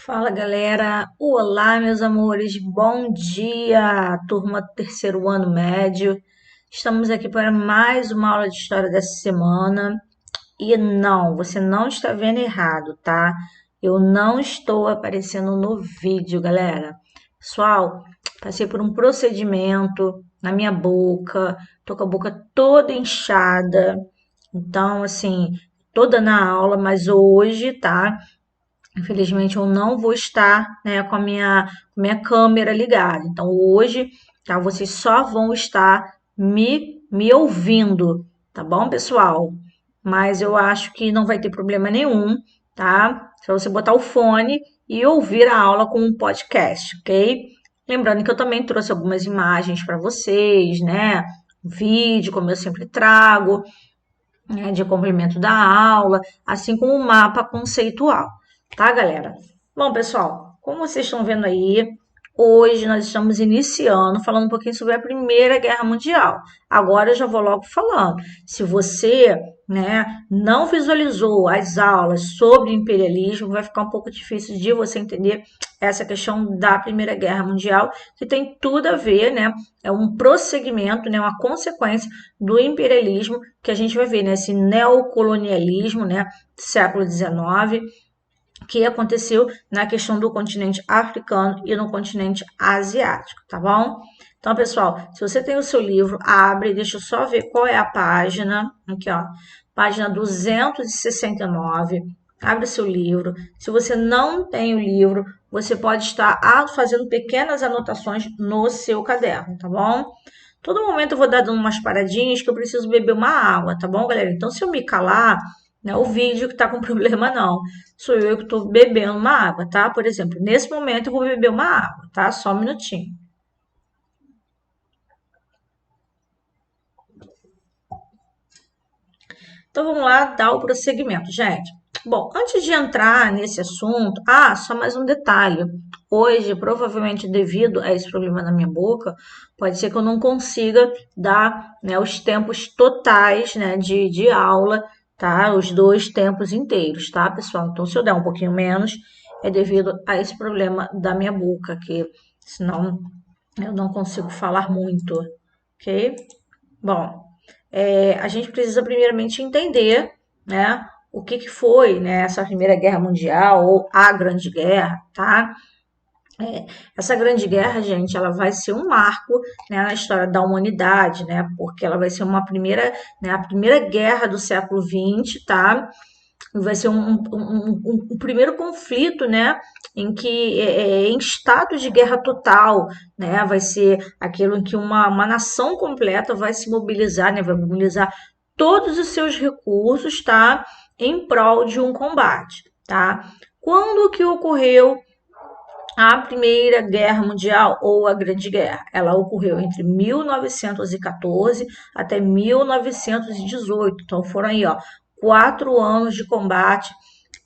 Fala galera, olá meus amores, bom dia, turma do terceiro ano médio. Estamos aqui para mais uma aula de história dessa semana. E não, você não está vendo errado, tá? Eu não estou aparecendo no vídeo, galera. Pessoal, passei por um procedimento na minha boca, tô com a boca toda inchada. Então, assim, toda na aula, mas hoje, tá? Infelizmente, eu não vou estar, né, com a minha câmera ligada. Então, hoje, tá, vocês só vão estar me ouvindo, tá bom, pessoal? Mas eu acho que não vai ter problema nenhum, tá? Só você botar o fone e ouvir a aula com um podcast, ok? Lembrando que eu também trouxe algumas imagens para vocês, né? Vídeo, como eu sempre trago, né, de complemento da aula, assim como um mapa conceitual, tá, galera? Bom, pessoal, como vocês estão vendo aí, hoje nós estamos iniciando, falando um pouquinho sobre a Primeira Guerra Mundial. Agora eu já vou logo falando. Se você, né, não visualizou as aulas sobre imperialismo, vai ficar um pouco difícil de você entender essa questão da Primeira Guerra Mundial, que tem tudo a ver, né? É um prosseguimento, né, uma consequência do imperialismo que a gente vai ver, né, esse neocolonialismo, né, do século XIX, que aconteceu na questão do continente africano e no continente asiático, tá bom? Então, pessoal, se você tem o seu livro, abre, deixa eu só ver qual é a página, aqui, ó, página 269, abre seu livro. Se você não tem o livro, você pode estar fazendo pequenas anotações no seu caderno, tá bom? Todo momento eu vou dando umas paradinhas que eu preciso beber uma água, tá bom, galera? Então, se eu me calar, não é o vídeo que tá com problema, não. Sou eu que tô bebendo uma água, tá? Por exemplo, nesse momento eu vou beber uma água, tá? Só um minutinho. Então, vamos lá dar o prosseguimento, gente. Bom, antes de entrar nesse assunto, só mais um detalhe. Hoje, provavelmente devido a esse problema na minha boca, pode ser que eu não consiga dar, né, os tempos totais, né, de aula, tá? Os dois tempos inteiros, tá, pessoal? Então, se eu der um pouquinho menos, é devido a esse problema da minha boca, que senão eu não consigo falar muito, ok? Bom, a gente precisa primeiramente entender, né, o que foi, né, essa Primeira Guerra Mundial ou a Grande Guerra, tá? Essa Grande Guerra, gente, ela vai ser um marco, né, na história da humanidade, né? Porque ela vai ser uma primeira, né, a primeira guerra do século XX, tá? Vai ser um primeiro conflito, né, em que em estado de guerra total, né, vai ser aquilo em que uma nação completa vai se mobilizar, né, vai mobilizar todos os seus recursos, tá, em prol de um combate, tá? Quando que ocorreu a Primeira Guerra Mundial ou a Grande Guerra? Ela ocorreu entre 1914 até 1918. Então foram aí, ó, 4 anos de combate,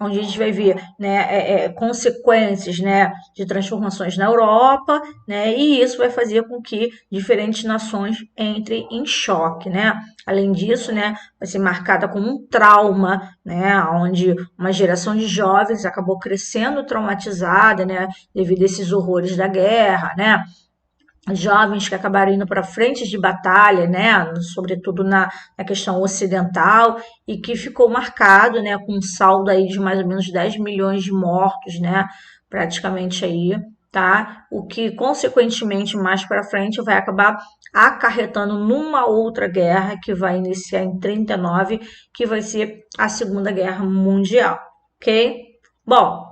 onde a gente vai ver, né, consequências, né, de transformações na Europa, né, e isso vai fazer com que diferentes nações entrem em choque, né. Além disso, né, vai ser marcada como um trauma, né, onde uma geração de jovens acabou crescendo traumatizada, né, devido a esses horrores da guerra, né, jovens que acabaram indo para frentes de batalha, né, sobretudo na questão ocidental, e que ficou marcado, né, com um saldo aí de mais ou menos 10 milhões de mortos, né, praticamente aí, tá? O que consequentemente mais para frente vai acabar acarretando numa outra guerra que vai iniciar em 39, que vai ser a Segunda Guerra Mundial, ok? Bom,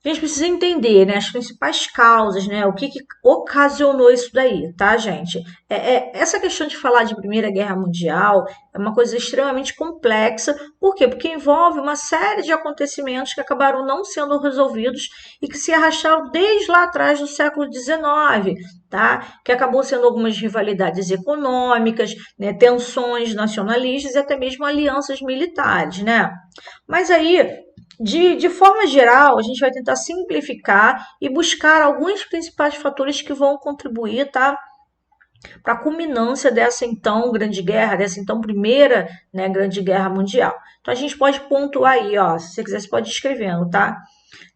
a gente precisa entender, né, as principais causas, né, o que ocasionou isso daí, tá, gente? Essa questão de falar de Primeira Guerra Mundial é uma coisa extremamente complexa. Por quê? Porque envolve uma série de acontecimentos que acabaram não sendo resolvidos e que se arrastaram desde lá atrás do século XIX, tá? Que acabou sendo algumas rivalidades econômicas, né, tensões nacionalistas e até mesmo alianças militares, né? Mas aí de forma geral, a gente vai tentar simplificar e buscar alguns principais fatores que vão contribuir, tá, para a culminância dessa então grande guerra, dessa então primeira, né, grande guerra mundial. Então a gente pode pontuar aí, ó, se você quiser você pode ir escrevendo, tá?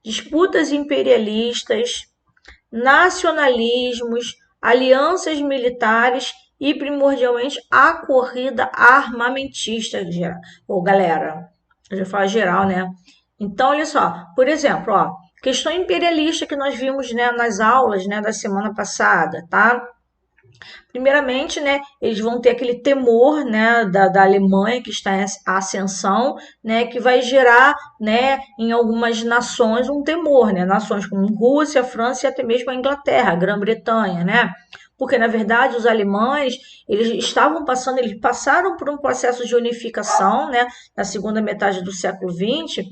Disputas imperialistas, nacionalismos, alianças militares e primordialmente a corrida armamentista geral. Ô, galera, eu já falo geral, né? Então, olha só, por exemplo, ó, questão imperialista que nós vimos, né, nas aulas, né, da semana passada, tá? Primeiramente, né, eles vão ter aquele temor, né, da Alemanha que está em ascensão, né, que vai gerar, né, em algumas nações um temor, né, nações como Rússia, França e até mesmo a Inglaterra, a Grã-Bretanha, né, porque na verdade os alemães eles passaram por um processo de unificação, né, na segunda metade do século XX.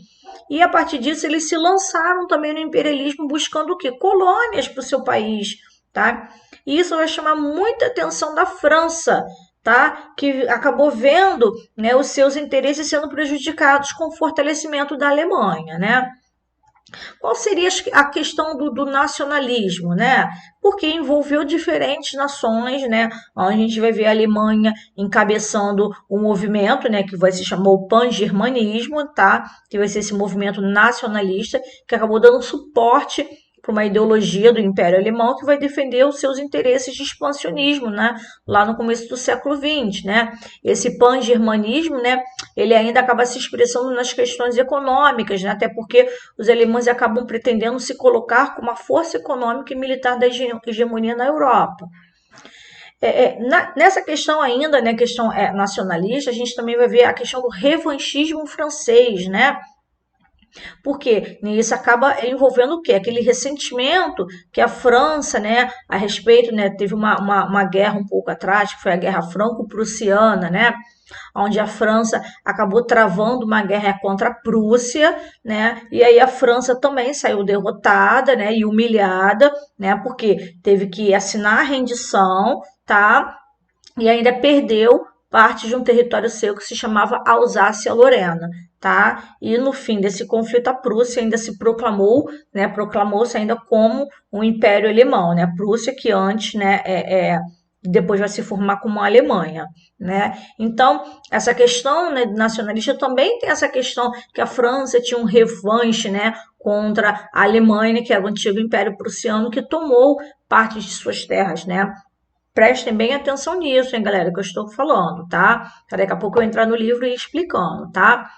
E a partir disso eles se lançaram também no imperialismo buscando o quê? Colônias para o seu país, tá? E isso vai chamar muita atenção da França, tá? Que acabou vendo, né, os seus interesses sendo prejudicados com o fortalecimento da Alemanha, né? Qual seria a questão do nacionalismo, né? Porque envolveu diferentes nações, né? Onde a gente vai ver a Alemanha encabeçando o movimento, né? Que vai se chamar o pan-germanismo, tá? Que vai ser esse movimento nacionalista que acabou dando suporte para uma ideologia do Império Alemão que vai defender os seus interesses de expansionismo, né? Lá no começo do século XX, né? Esse pan-germanismo, né? Ele ainda acaba se expressando nas questões econômicas, né? Até porque os alemães acabam pretendendo se colocar como a força econômica e militar da hegemonia na Europa. Nessa questão ainda, né, questão nacionalista, a gente também vai ver a questão do revanchismo francês, né? Porque isso acaba envolvendo o quê? Aquele ressentimento que a França, né, a respeito, né, teve uma guerra um pouco atrás, que foi a Guerra Franco-Prussiana, né, onde a França acabou travando uma guerra contra a Prússia, né, e aí a França também saiu derrotada, né, e humilhada, né, porque teve que assinar a rendição, tá, e ainda perdeu parte de um território seu que se chamava Alsácia-Lorena, tá? E no fim desse conflito a Prússia ainda se proclamou, né? Proclamou-se ainda como um Império Alemão, né? A Prússia que antes, né? Depois vai se formar como a Alemanha, né? Então, essa questão, né, nacionalista também tem essa questão que a França tinha um revanche, né, contra a Alemanha, que era o antigo Império Prussiano, que tomou parte de suas terras, né? Prestem bem atenção nisso, hein, galera, que eu estou falando, tá? Daqui a pouco eu entrar no livro e ir explicando, tá?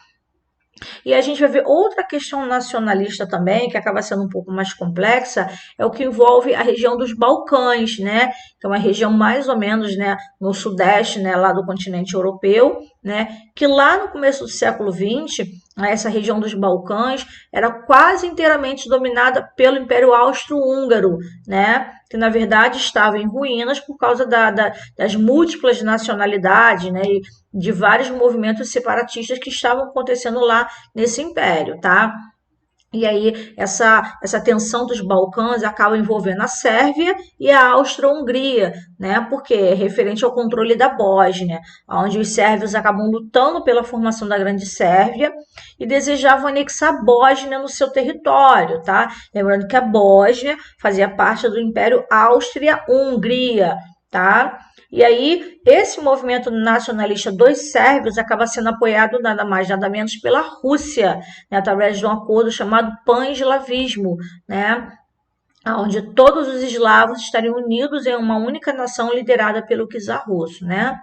E a gente vai ver outra questão nacionalista também, que acaba sendo um pouco mais complexa, é o que envolve a região dos Balcãs, né? Que é uma região mais ou menos, né, no sudeste, né, lá do continente europeu, né? Que lá no começo do século XX, essa região dos Balcãs era quase inteiramente dominada pelo Império Austro-Húngaro, né? Que na verdade estava em ruínas por causa das múltiplas nacionalidades, né? E de vários movimentos separatistas que estavam acontecendo lá nesse império, tá? E aí essa tensão dos Balcãs acaba envolvendo a Sérvia e a Áustria-Hungria, né? Porque é referente ao controle da Bósnia, onde os sérvios acabam lutando pela formação da Grande Sérvia e desejavam anexar a Bósnia no seu território, tá? Lembrando que a Bósnia fazia parte do Império Áustria-Hungria, tá? E aí, esse movimento nacionalista dos sérvios acaba sendo apoiado nada mais, nada menos pela Rússia, né, através de um acordo chamado pan-eslavismo, né, onde todos os eslavos estariam unidos em uma única nação liderada pelo czar russo, né?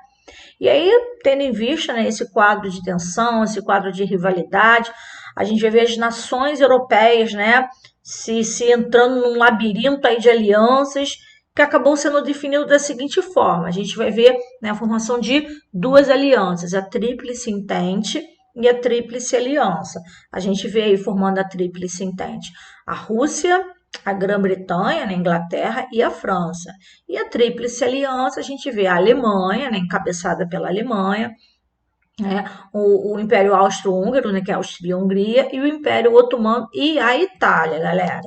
E aí, tendo em vista, né, esse quadro de tensão, esse quadro de rivalidade, a gente vai ver as nações europeias, né, se entrando num labirinto aí de alianças que acabou sendo definido da seguinte forma. A gente vai ver, né, a formação de duas alianças, a Tríplice Entente e a Tríplice Aliança. A gente vê aí formando a Tríplice Entente a Rússia, a Grã-Bretanha, né, a Inglaterra e a França. E a Tríplice Aliança, a gente vê a Alemanha, né, encabeçada pela Alemanha, né, o Império Austro-Húngaro, né, que é a Áustria-Hungria, e o Império Otomano e a Itália, galera.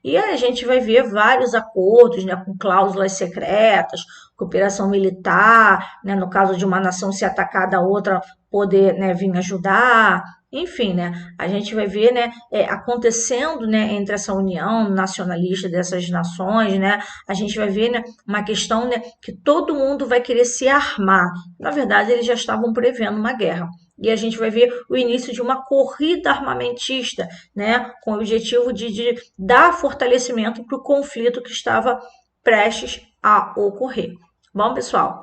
E aí a gente vai ver vários acordos, né, com cláusulas secretas, cooperação militar, né, no caso de uma nação ser atacada, a outra poder, né, vir ajudar. Enfim, né, a gente vai ver, né, acontecendo, né, entre essa união nacionalista dessas nações, né, a gente vai ver, né, uma questão, né, que todo mundo vai querer se armar. Na verdade, eles já estavam prevendo uma guerra. E a gente vai ver o início de uma corrida armamentista, né, com o objetivo de dar fortalecimento para o conflito que estava prestes a ocorrer. Bom, pessoal,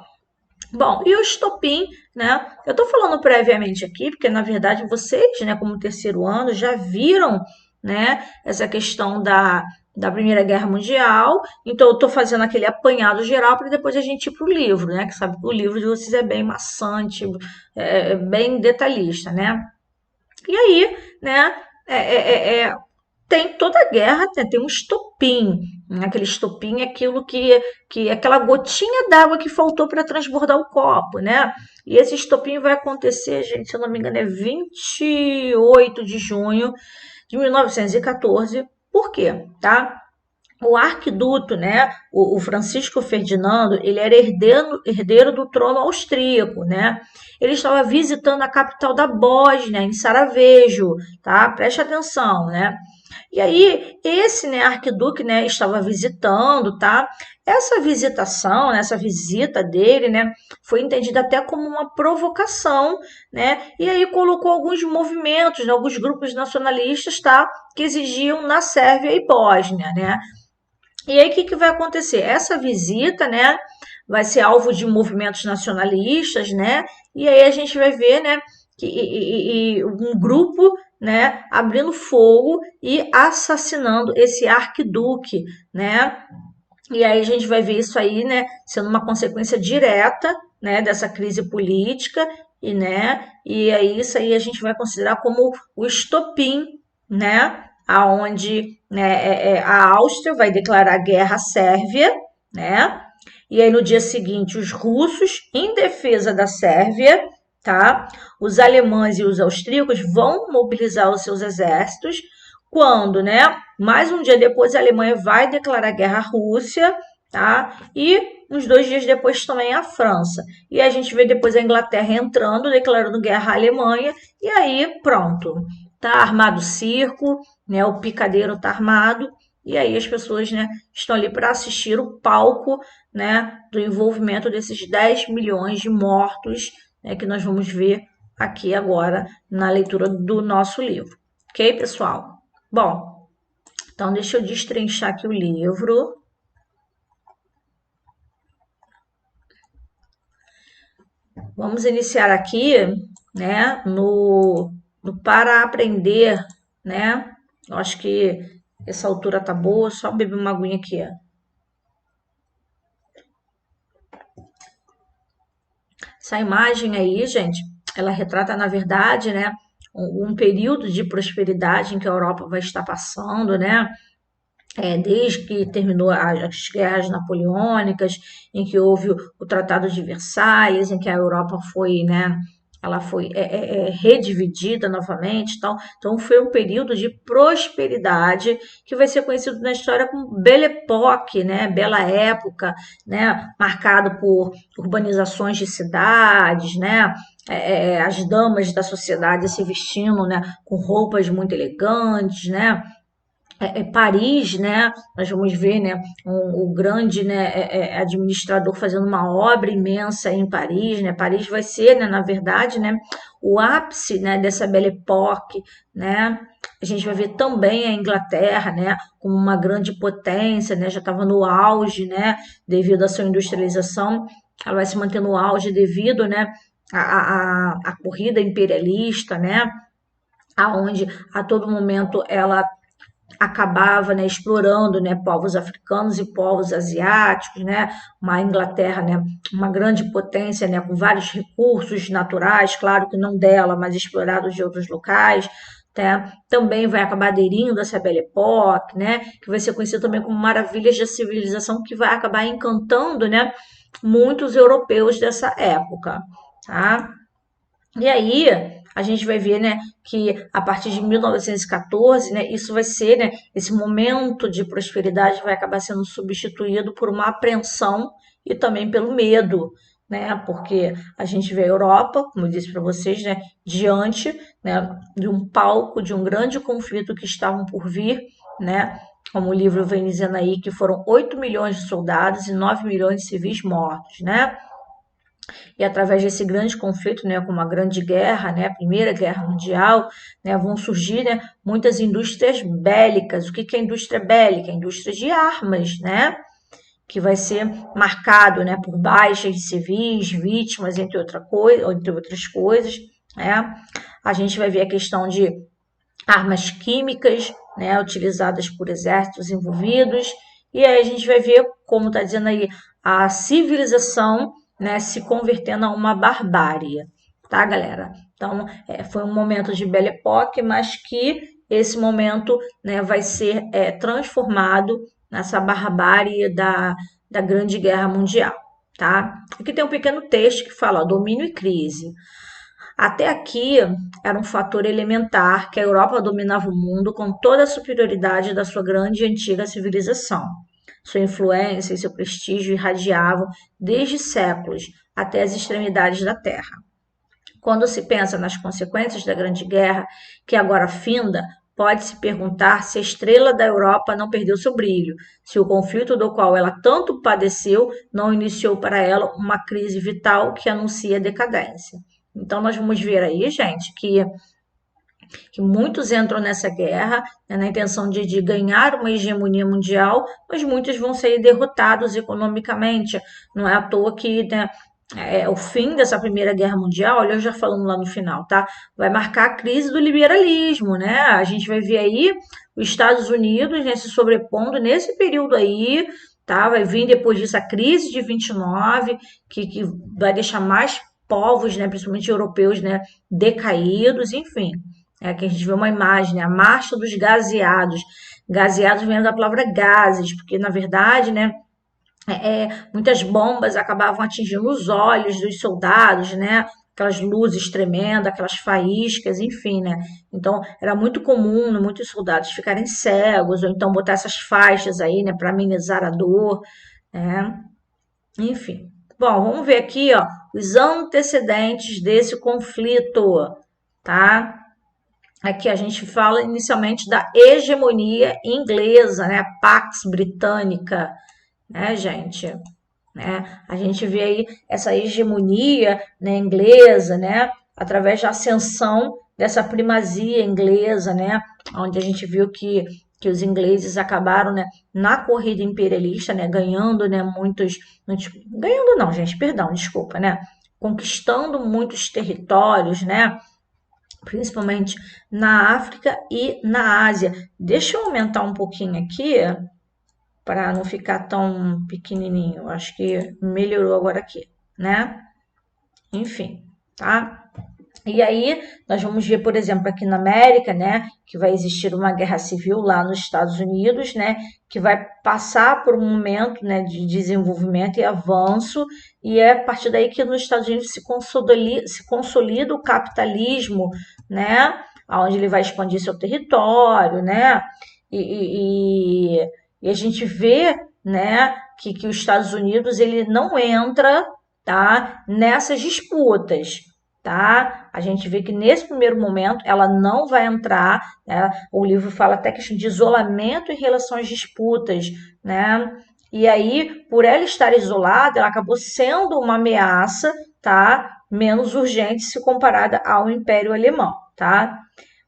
bom, e o estopim, né? Eu estou falando previamente aqui, porque na verdade vocês, né, como terceiro ano, já viram, né, essa questão da Primeira Guerra Mundial. Então, eu estou fazendo aquele apanhado geral para depois a gente ir para o livro, né? Que sabe que o livro de vocês é bem maçante, bem detalhista, né? E aí, né, tem toda a guerra, né, tem um estopim. Aquele estopim é aquilo que é aquela gotinha d'água que faltou para transbordar o copo, né? E esse estopim vai acontecer, gente, se eu não me engano, é 28 de junho de 1914. Por quê? Tá? O arquiduto, né, o Francisco Ferdinando, ele era herdeiro do trono austríaco, né? Ele estava visitando a capital da Bósnia, em Sarajevo, tá? Preste atenção, né? E aí, esse, né, arquiduque, né, estava visitando, tá? Essa visitação, né, essa visita dele, né, foi entendida até como uma provocação, né? E aí colocou alguns movimentos, né, alguns grupos nacionalistas, tá? Que exigiam na Sérvia e Bósnia, né? E aí, o que vai acontecer? Essa visita, né, vai ser alvo de movimentos nacionalistas, né? E aí a gente vai ver, né, que um grupo, né, abrindo fogo e assassinando esse arquiduque, né? E aí a gente vai ver isso aí, né, sendo uma consequência direta, né, dessa crise política e, né, e aí isso aí a gente vai considerar como o estopim, né, aonde, né, a Áustria vai declarar guerra à Sérvia, né? E aí no dia seguinte os russos, em defesa da Sérvia, tá? Os alemães e os austríacos vão mobilizar os seus exércitos. Quando, né? Mais um dia depois a Alemanha vai declarar guerra à Rússia, tá? E uns 2 dias depois também a França. E a gente vê depois a Inglaterra entrando, declarando guerra à Alemanha, e aí pronto. Tá armado o circo, né? O picadeiro tá armado, e aí as pessoas, né, estão ali para assistir o palco, né, do envolvimento desses 10 milhões de mortos, né, que nós vamos ver aqui agora na leitura do nosso livro. Ok, pessoal? Bom, então deixa eu destrinchar aqui o livro. Vamos iniciar aqui, né, no para aprender, né? Eu acho que essa altura tá boa, só beber uma aguinha aqui. Essa imagem aí, gente, ela retrata, na verdade, né, um período de prosperidade em que a Europa vai estar passando, né? Desde que terminou as guerras napoleônicas, em que houve o Tratado de Versalhes, em que a Europa foi, né, ela foi redividida novamente, então foi um período de prosperidade que vai ser conhecido na história como Belle Époque, né, Bela Época, né, marcado por urbanizações de cidades, né, as damas da sociedade se vestindo, né, com roupas muito elegantes, né, Paris, né? Nós vamos ver, né, o grande, né, administrador fazendo uma obra imensa em Paris, né? Paris vai ser, né, na verdade, né, o ápice, né, dessa Belle Époque, né? A gente vai ver também a Inglaterra, né, como uma grande potência, né? Já estava no auge, né, devido à sua industrialização. Ela vai se manter no auge devido, né, à corrida imperialista, né? Aonde a todo momento ela acabava, né, explorando, né, povos africanos e povos asiáticos, né, uma Inglaterra, né, uma grande potência, né, com vários recursos naturais, claro que não dela, mas explorados de outros locais, tá? Também vai acabar aderindo a essa Belle Époque, né, que vai ser conhecido também como maravilhas da civilização, que vai acabar encantando, né, muitos europeus dessa época, tá? E aí a gente vai ver, né, que a partir de 1914, né, isso vai ser, né, esse momento de prosperidade vai acabar sendo substituído por uma apreensão e também pelo medo, né? Porque a gente vê a Europa, como eu disse para vocês, né? Diante, né, de um palco, de um grande conflito que estavam por vir, né? Como o livro vem dizendo aí, que foram 8 milhões de soldados e 9 milhões de civis mortos, né? E através desse grande conflito, né, como a Grande Guerra, né, a Primeira Guerra Mundial, né, vão surgir, né, muitas indústrias bélicas. O que é indústria bélica? A indústria de armas, né, que vai ser marcado, né, por baixas de civis, vítimas, entre outras coisas, né. A gente vai ver a questão de armas químicas, né, utilizadas por exércitos envolvidos, e aí a gente vai ver, como está dizendo aí, a civilização, né, se convertendo a uma barbárie, tá, galera? Então, foi um momento de Belle Époque, mas que esse momento, né, vai ser transformado nessa barbárie da Grande Guerra Mundial, tá? Aqui tem um pequeno texto que fala, ó, domínio e crise. Até aqui era um fator elementar que a Europa dominava o mundo com toda a superioridade da sua grande e antiga civilização. Sua influência e seu prestígio irradiavam desde séculos até as extremidades da Terra. Quando se pensa nas consequências da Grande Guerra, que agora finda, pode-se perguntar se a estrela da Europa não perdeu seu brilho, se o conflito do qual ela tanto padeceu não iniciou para ela uma crise vital que anuncia decadência. Então, nós vamos ver aí, gente, que muitos entram nessa guerra, né, na intenção de ganhar uma hegemonia mundial, mas muitos vão ser derrotados economicamente. Não é à toa que, né, o fim dessa Primeira Guerra Mundial, olha, eu já falando lá no final, tá? Vai marcar a crise do liberalismo, né? A gente vai ver aí os Estados Unidos, né, se sobrepondo nesse período aí, tá? Vai vir depois disso a crise de 29, que vai deixar mais povos, né, principalmente europeus, né, decaídos, enfim. É que a gente vê uma imagem, né, a marcha dos gaseados. Gaseados vem da palavra gases, porque na verdade, né, muitas bombas acabavam atingindo os olhos dos soldados, né? Aquelas luzes tremendas, aquelas faíscas, enfim, né? Então, era muito comum, né, muitos soldados ficarem cegos, ou então botar essas faixas aí, né, para amenizar a dor, né? Enfim. Bom, vamos ver aqui, ó, os antecedentes desse conflito, tá? Aqui a gente fala inicialmente da hegemonia inglesa, né? A Pax Britânica, né, gente? Né? A gente vê aí essa hegemonia, né, inglesa, né, através da ascensão dessa primazia inglesa, né, onde a gente viu que os ingleses acabaram, né, na corrida imperialista, né, ganhando, né, ganhando não, gente, perdão, desculpa, né, conquistando muitos territórios, né, principalmente na África e na Ásia. Deixa eu aumentar um pouquinho aqui, para não ficar tão pequenininho. Acho que melhorou agora aqui, né? Enfim, tá? E aí, nós vamos ver, por exemplo, aqui na América, né, que vai existir uma guerra civil lá nos Estados Unidos, né, que vai passar por um momento, né, de desenvolvimento e avanço, e é a partir daí que nos Estados Unidos se consolida o capitalismo, né, onde ele vai expandir seu território, né, e, e, e a gente vê, né, que os Estados Unidos ele não entra, tá, nessas disputas, tá? A gente vê que nesse primeiro momento ela não vai entrar, né? O livro fala até questão de isolamento em relação às disputas, né? E aí, por ela estar isolada, ela acabou sendo uma ameaça, tá? Menos urgente se comparada ao Império Alemão, tá?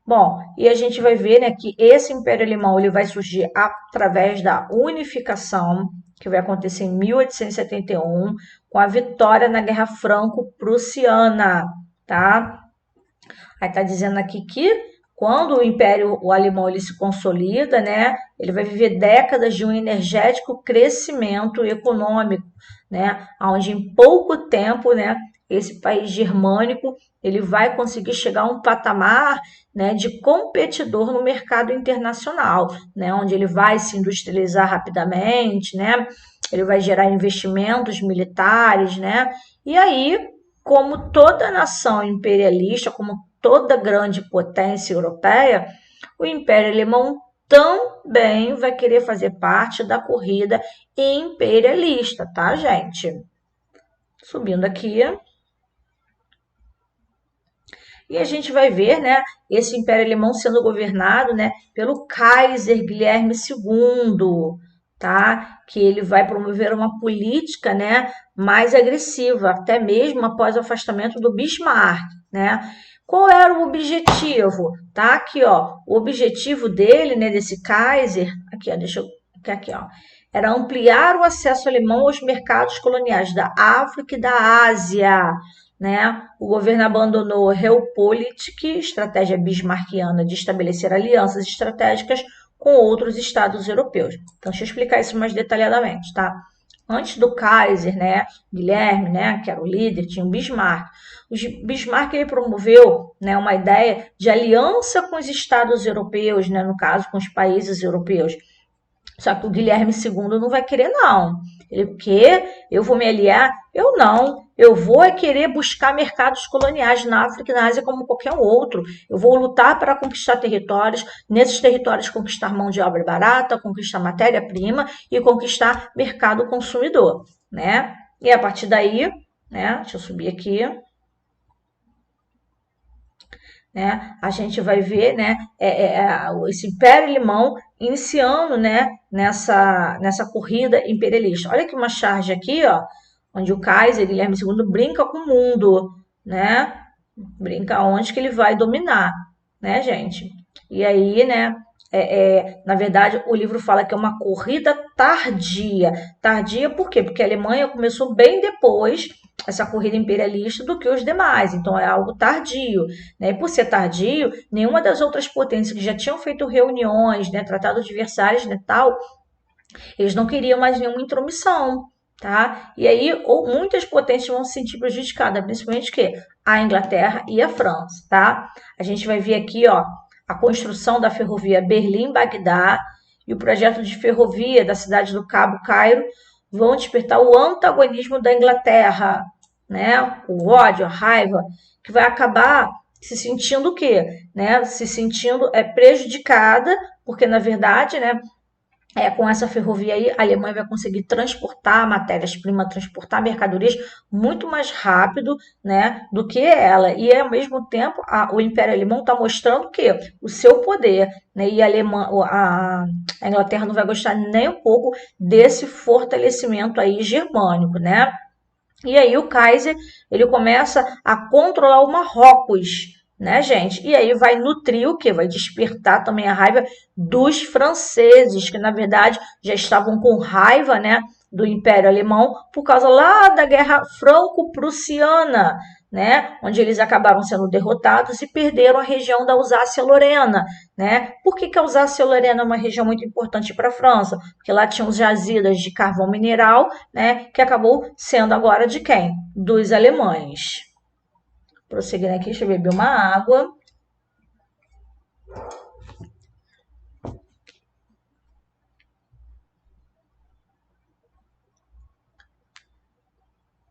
Bom, e a gente vai ver, né, que esse Império Alemão ele vai surgir através da unificação, que vai acontecer em 1871, com a vitória na Guerra Franco-Prussiana, tá? Aí tá dizendo aqui que quando o alemão ele se consolida, né, ele vai viver décadas de um energético crescimento econômico, né, onde em pouco tempo, né, esse país germânico ele vai conseguir chegar a um patamar, né, de competidor no mercado internacional, né, onde ele vai se industrializar rapidamente, né, ele vai gerar investimentos militares, né, e aí, como toda nação imperialista, como toda grande potência europeia, o Império Alemão também vai querer fazer parte da corrida imperialista, tá, gente? Subindo aqui, e a gente vai ver, né, esse Império Alemão sendo governado, né, pelo Kaiser Guilherme II, tá? Que ele vai promover uma política, né, mais agressiva, até mesmo após o afastamento do Bismarck, né? Qual era o objetivo? Tá aqui, ó. O objetivo dele, né, desse Kaiser, aqui, ó, deixa eu aqui, ó, era ampliar o acesso alemão aos mercados coloniais da África e da Ásia, né? O governo abandonou Realpolitik, estratégia bismarckiana de estabelecer alianças estratégicas com outros estados europeus. Então, deixa eu explicar isso mais detalhadamente, tá? Antes do Kaiser, né, Guilherme, né, que era o líder, tinha o Bismarck. O Bismarck ele promoveu, né, uma ideia de aliança com os estados europeus, né, no caso com os países europeus. Só que o Guilherme II não vai querer, não. Ele quer, eu vou me aliar? Eu não. Eu vou é querer buscar mercados coloniais na África e na Ásia como qualquer outro. Eu vou lutar para conquistar territórios, nesses territórios conquistar mão de obra barata, conquistar matéria-prima e conquistar mercado consumidor, né? E a partir daí, né? Deixa eu subir aqui. Né? A gente vai ver, né, esse Império Alemão iniciando, né, nessa corrida imperialista. Olha aqui uma charge aqui, ó, onde o Kaiser Guilherme II brinca com o mundo, né? Brinca onde que ele vai dominar, né, gente? E aí, né, na verdade, o livro fala que é uma corrida tardia. Tardia por quê? Porque a Alemanha começou bem depois essa corrida imperialista do que os demais, então é algo tardio, né? E por ser tardio, nenhuma das outras potências que já tinham feito reuniões, né, tratado de Versalhes, né, tal, eles não queriam mais nenhuma intromissão, tá? E aí muitas potências vão se sentir prejudicadas, principalmente que a Inglaterra e a França, tá? A gente vai ver aqui, ó, a construção da ferrovia Berlim-Bagdá e o projeto de ferrovia da cidade do Cabo Cairo vão despertar o antagonismo da Inglaterra, né? O ódio, a raiva, que vai acabar se sentindo o quê? Né? Se sentindo prejudicada, porque na verdade, né, com essa ferrovia aí, a Alemanha vai conseguir transportar matérias-primas, transportar mercadorias muito mais rápido, né, do que ela. E, ao mesmo tempo, o Império Alemão está mostrando que o seu poder, né, e a Inglaterra não vai gostar nem um pouco desse fortalecimento aí germânico, né? E aí o Kaiser, ele começa a controlar o Marrocos, né, gente? E aí vai nutrir o quê? Vai despertar também a raiva dos franceses, que na verdade já estavam com raiva, né, do Império Alemão por causa lá da Guerra Franco-Prussiana, né, onde eles acabaram sendo derrotados e perderam a região da Alsácia-Lorena, né? Por que a Alsácia-Lorena é uma região muito importante para a França? Porque lá tinham jazidas de carvão mineral, né, que acabou sendo agora de quem? Dos alemães. Prosseguindo aqui, deixa eu beber uma água.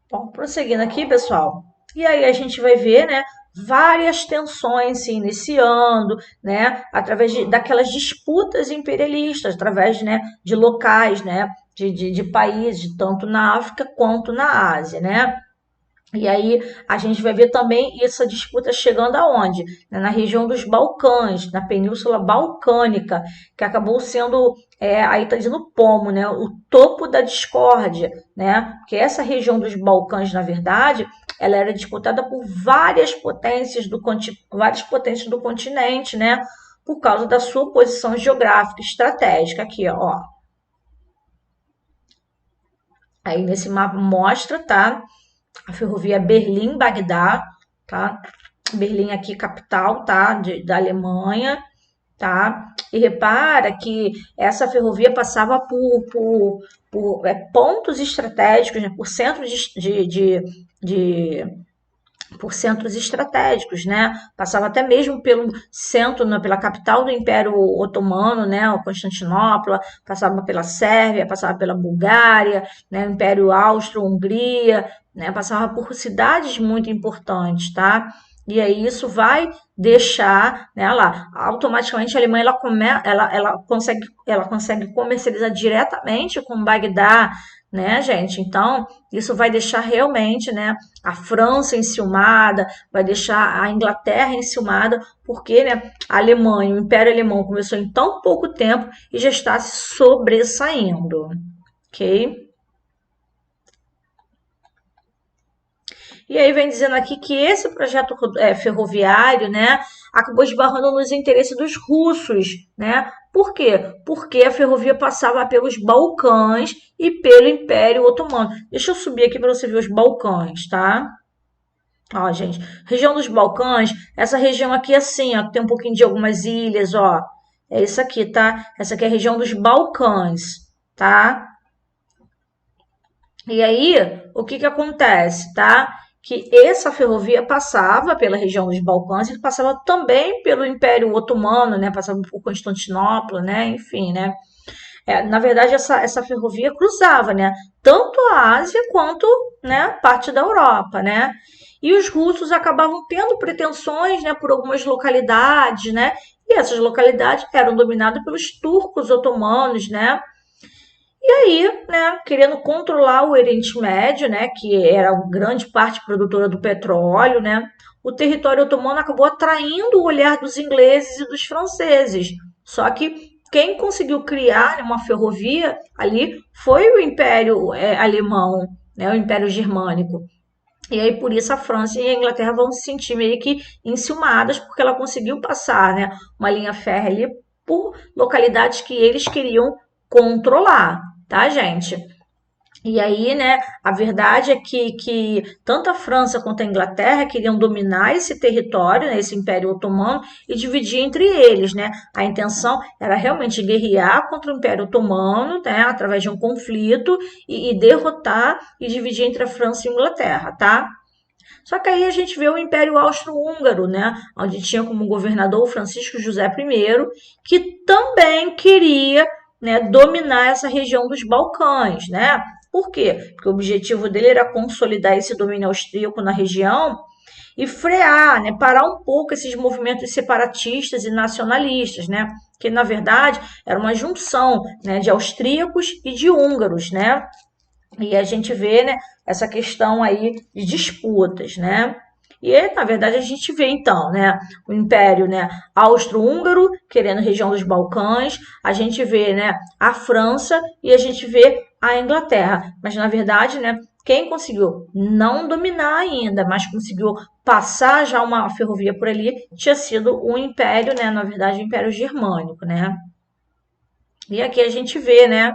Bom, prosseguindo aqui, pessoal. E aí a gente vai ver, né, várias tensões se iniciando, né, através daquelas disputas imperialistas, através, né, de locais, né, de países, tanto na África quanto na Ásia, né? E aí a gente vai ver também essa disputa chegando aonde? Na região dos Balcãs, na Península Balcânica, que acabou sendo, aí está dizendo pomo, né? O topo da discórdia, né? Porque essa região dos Balcãs, na verdade, ela era disputada por várias potências do continente, né? Por causa da sua posição geográfica estratégica aqui, ó. Aí nesse mapa mostra, tá? A ferrovia Berlim-Bagdá, tá? Berlim aqui, capital, tá? Da Alemanha, tá? E repara que essa ferrovia passava por pontos estratégicos, né? Por centros por centros estratégicos, né? Passava até mesmo pelo centro, né, pela capital do Império Otomano, né, o Constantinopla, passava pela Sérvia, passava pela Bulgária, né, o Império Austro-Hungria, né, passava por cidades muito importantes, tá? E aí isso vai deixar, né, lá, automaticamente a Alemanha ela consegue comercializar diretamente com Bagdá, né, gente? Então, isso vai deixar realmente, né, a França enciumada, vai deixar a Inglaterra enciumada, porque, né, a Alemanha, o Império Alemão começou em tão pouco tempo e já está se sobressaindo, ok? E aí vem dizendo aqui que esse projeto ferroviário, né, acabou esbarrando nos interesses dos russos, né? Por quê? Porque a ferrovia passava pelos Balcãs e pelo Império Otomano. Deixa eu subir aqui para você ver os Balcãs, tá? Ó, gente, região dos Balcãs, essa região aqui assim, ó, tem um pouquinho de algumas ilhas, ó. É isso aqui, tá? Essa aqui é a região dos Balcãs, tá? E aí, o que que acontece, tá? Que essa ferrovia passava pela região dos Balcãs e passava também pelo Império Otomano, né? Passava por Constantinopla, né? Enfim, né? Na verdade, essa ferrovia cruzava, né? Tanto a Ásia quanto, né, parte da Europa, né? E os russos acabavam tendo pretensões, né, por algumas localidades, né? E essas localidades eram dominadas pelos turcos otomanos, né? E aí, né, querendo controlar o Oriente Médio, né, que era uma grande parte produtora do petróleo, né, o território otomano acabou atraindo o olhar dos ingleses e dos franceses. Só que quem conseguiu criar, né, uma ferrovia ali foi o Império Alemão, né, o Império Germânico. E aí, por isso, a França e a Inglaterra vão se sentir meio que enciumadas, porque ela conseguiu passar, né, uma linha férrea ali por localidades que eles queriam controlar, tá, gente? E aí, né, a verdade é que tanto a França quanto a Inglaterra queriam dominar esse território, né, esse Império Otomano, e dividir entre eles, né? A intenção era realmente guerrear contra o Império Otomano, né, através de um conflito, e derrotar e dividir entre a França e a Inglaterra, tá? Só que aí a gente vê o Império Austro-Húngaro, né, onde tinha como governador o Francisco José I, que também queria, né, dominar essa região dos Balcãs, né? Por quê? Porque o objetivo dele era consolidar esse domínio austríaco na região e frear, né, parar um pouco esses movimentos separatistas e nacionalistas, né? Que na verdade era uma junção, né, de austríacos e de húngaros, né? E a gente vê, né, essa questão aí de disputas, né? E, na verdade, a gente vê, então, né, o Império, né, Austro-Húngaro, querendo a região dos Balcãs, a gente vê, né, a França e a gente vê a Inglaterra. Mas, na verdade, né, quem conseguiu não dominar ainda, mas conseguiu passar já uma ferrovia por ali, tinha sido o Império, né, na verdade, o Império Germânico, né? E aqui a gente vê, né,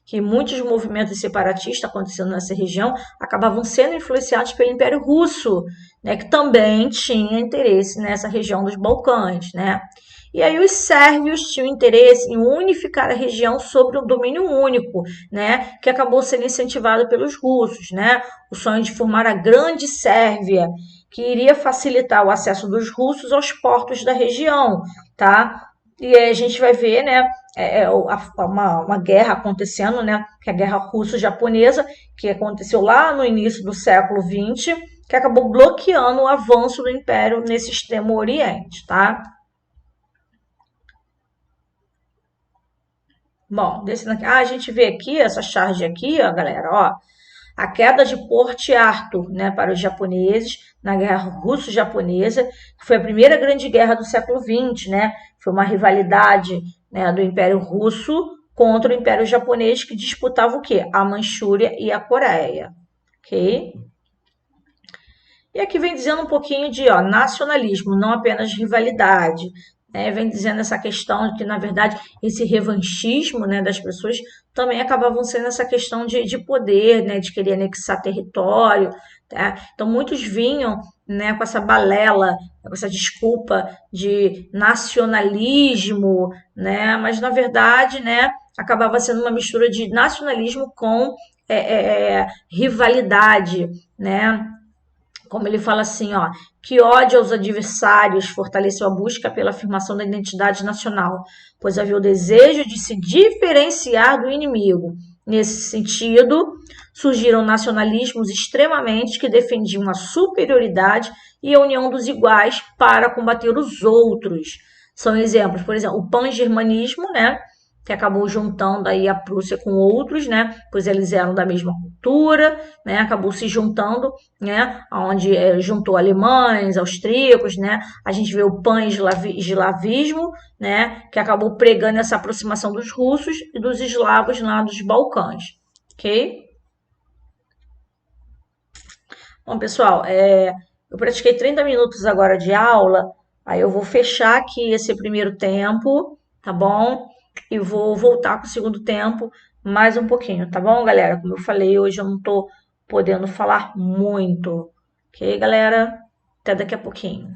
que muitos movimentos separatistas acontecendo nessa região acabavam sendo influenciados pelo Império Russo, né, que também tinha interesse nessa região dos Balcãs, né? E aí os sérvios tinham interesse em unificar a região sobre um domínio único, né, que acabou sendo incentivado pelos russos, né? O sonho de formar a Grande Sérvia, que iria facilitar o acesso dos russos aos portos da região, tá? E aí a gente vai ver, né, uma guerra acontecendo, né, que é a Guerra Russo-Japonesa, que aconteceu lá no início do século XX, que acabou bloqueando o avanço do Império nesse extremo Oriente, tá? Bom, descendo aqui, a gente vê aqui essa charge aqui, ó, galera, ó, a queda de Port Arthur, né, para os japoneses na Guerra Russo-Japonesa, que foi a primeira grande guerra do século XX, né? Foi uma rivalidade, né, do Império Russo contra o Império Japonês que disputava o quê? A Manchúria e a Coreia, ok? E aqui vem dizendo um pouquinho de nacionalismo, não apenas rivalidade. Né? Vem dizendo essa questão de que, na verdade, esse revanchismo, né, das pessoas também acabavam sendo essa questão de poder, né, de querer anexar território. Tá? Então, muitos vinham, né, com essa balela, com essa desculpa de nacionalismo, né, mas, na verdade, né, acabava sendo uma mistura de nacionalismo com rivalidade, né? Como ele fala assim, ó, que ódio aos adversários fortaleceu a busca pela afirmação da identidade nacional, pois havia o desejo de se diferenciar do inimigo. Nesse sentido, surgiram nacionalismos extremamente que defendiam a superioridade e a união dos iguais para combater os outros. São exemplos, por exemplo, o pan-germanismo, né? que acabou juntando aí a Prússia com outros, né? Pois eles eram da mesma cultura, né? Acabou se juntando, né? Onde juntou alemães, austríacos, né? A gente vê o pan-eslavismo, né? Que acabou pregando essa aproximação dos russos e dos eslavos lá dos Balcãs, ok? Bom, pessoal, eu pratiquei 30 minutos agora de aula, aí eu vou fechar aqui esse primeiro tempo, tá bom? E vou voltar com o segundo tempo mais um pouquinho, tá bom, galera? Como eu falei, hoje eu não tô podendo falar muito, ok, galera? Até daqui a pouquinho.